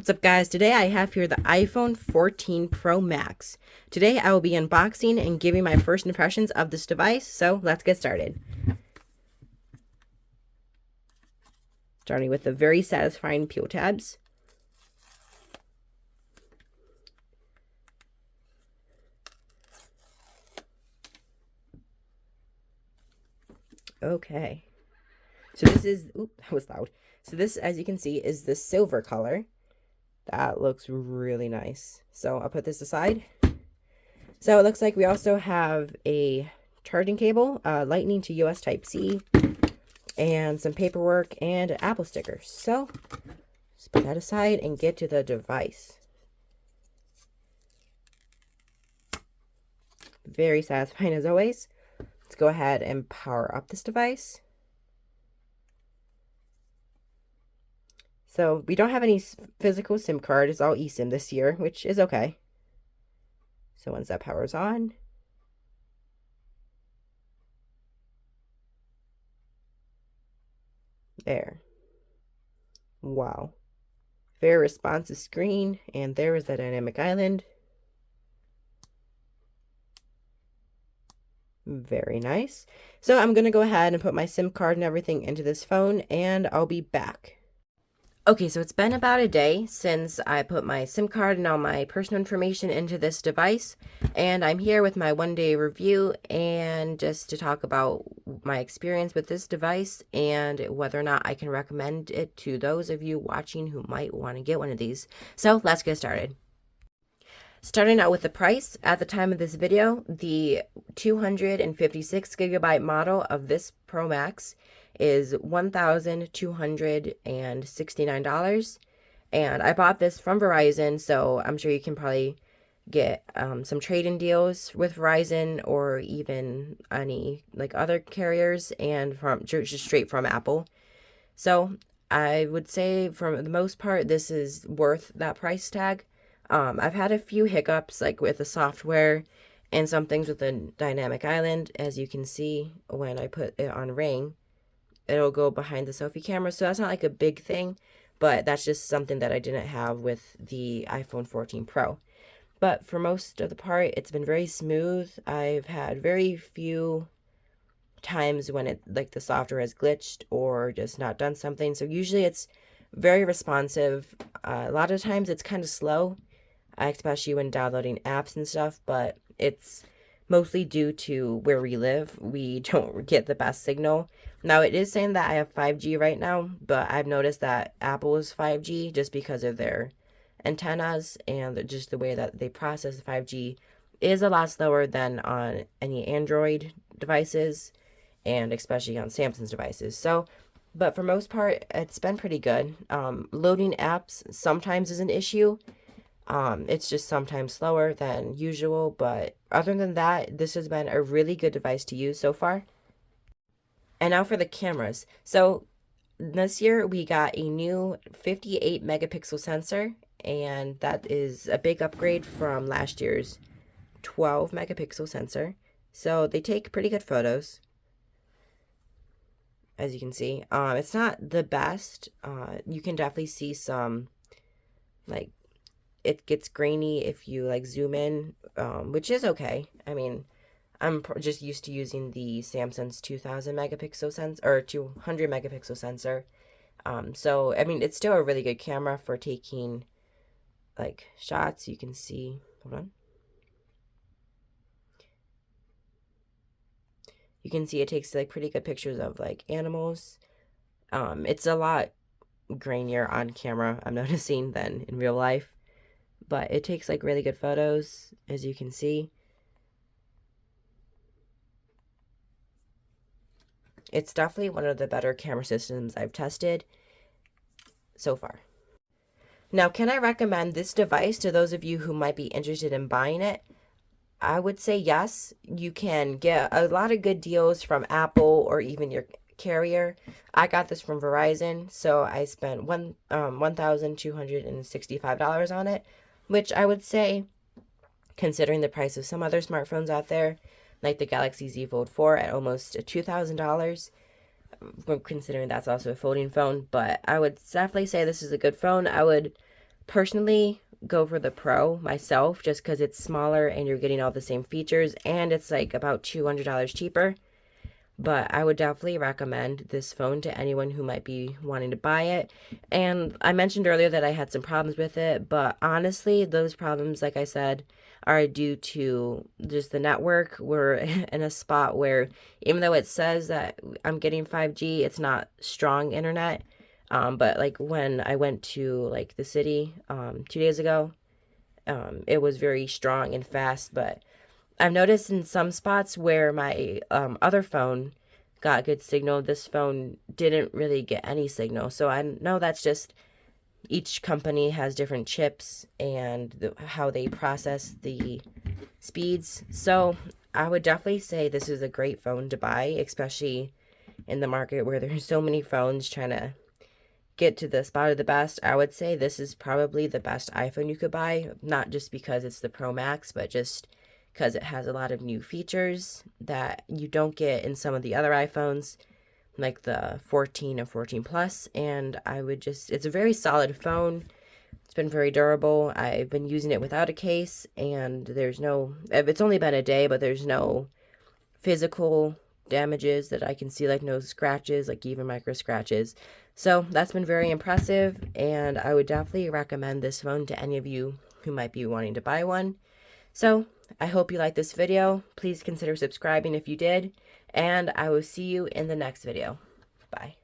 What's up, guys? Today I have here the iPhone 14 Pro Max. Today I will be unboxing and giving my first impressions of this device, so let's get started. Starting with the very satisfying peel tabs. Okay. So this is, oop, that was loud. So this, as you can see, is the silver color. That looks really nice. So I'll put this aside. So it looks like we also have a charging cable, lightning to US Type-C, and some paperwork and an Apple sticker. So let's put that aside and get to the device. Very satisfying as always. Let's go ahead and power up this device. So we don't have any physical SIM card. It's all eSIM this year, which is okay. So once that powers on, there. Wow. Very responsive screen, and there is the dynamic island. Very nice. So I'm going to go ahead and put my SIM card and everything into this phone, and I'll be back. Okay, so it's been about a day since I put my SIM card and all my personal information into this device, and I'm here with my one-day review and just to talk about my experience with this device and whether or not I can recommend it to those of you watching who might want to get one of these. So let's get started. Starting out with the price, at the time of this video, the 256 gigabyte model of this Pro Max is $1,269, and I bought this from Verizon, so I'm sure you can probably get some trade-in deals with Verizon or even any like other carriers, and from just straight from Apple. So I would say for the most part this is worth that price tag. I've had a few hiccups like with the software and some things with the dynamic island. As you can see, when I put it on ring, it'll go behind the selfie camera, so that's not like a big thing, but that's just something that I didn't have with the iPhone 14 Pro. But for most of the part, it's been very smooth. I've had very few times when it like the software has glitched or just not done something, so usually it's very responsive. A lot of times it's kind of slow, especially when downloading apps and stuff, but it's mostly due to where we live. We don't get the best signal. Now, it is saying that I have 5G right now, but I've noticed that Apple is 5G just because of their antennas and just the way that they process 5G is a lot slower than on any Android devices and especially on Samsung's devices. So, but for most part, it's been pretty good. Loading apps sometimes is an issue. It's just sometimes slower than usual, but other than that, this has been a really good device to use so far. And now for the cameras. So this year we got a new 58 megapixel sensor, and that is a big upgrade from last year's 12 megapixel sensor. So they take pretty good photos, as you can see. It's not the best. You can definitely see some, like, it gets grainy if you like zoom in, which is okay. I mean, I'm just used to using the Samsung's 2000 megapixel sensor or 200 megapixel sensor. So I mean, it's still a really good camera for taking like shots. You can see, hold on. You can see it takes like pretty good pictures of like animals. It's a lot grainier on camera, I'm noticing, than in real life. But it takes like really good photos, as you can see. It's definitely one of the better camera systems I've tested so far. Now, can I recommend this device to those of you who might be interested in buying it? I would say yes. You can get a lot of good deals from Apple or even your carrier. I got this from Verizon, so I spent $1,265 on it, which I would say, considering the price of some other smartphones out there, like the Galaxy Z Fold 4 at almost $2,000, considering that's also a folding phone. But I would definitely say this is a good phone. I would personally go for the Pro myself just because it's smaller and you're getting all the same features and it's like about $200 cheaper. But I would definitely recommend this phone to anyone who might be wanting to buy it. And I mentioned earlier that I had some problems with it, but honestly, those problems, like I said, are due to just the network. We're in a spot where even though it says that I'm getting 5G, it's not strong internet. But like when I went to like the city 2 days ago, it was very strong and fast. But I've noticed in some spots where my other phone got good signal, this phone didn't really get any signal. So I know that's just each company has different chips and how they process the speeds. So I would definitely say this is a great phone to buy, especially in the market where there's so many phones trying to get to the spot of the best. I would say this is probably the best iPhone you could buy, not just because it's the Pro Max, but just because it has a lot of new features that you don't get in some of the other iPhones, like the 14 and 14 Plus. And it's a very solid phone. It's been very durable. I've been using it without a case, and it's only been a day, but there's no physical damages that I can see, like no scratches, like even micro scratches. So that's been very impressive, and I would definitely recommend this phone to any of you who might be wanting to buy one. So I hope you liked this video. Please consider subscribing if you did, and I will see you in the next video. Bye.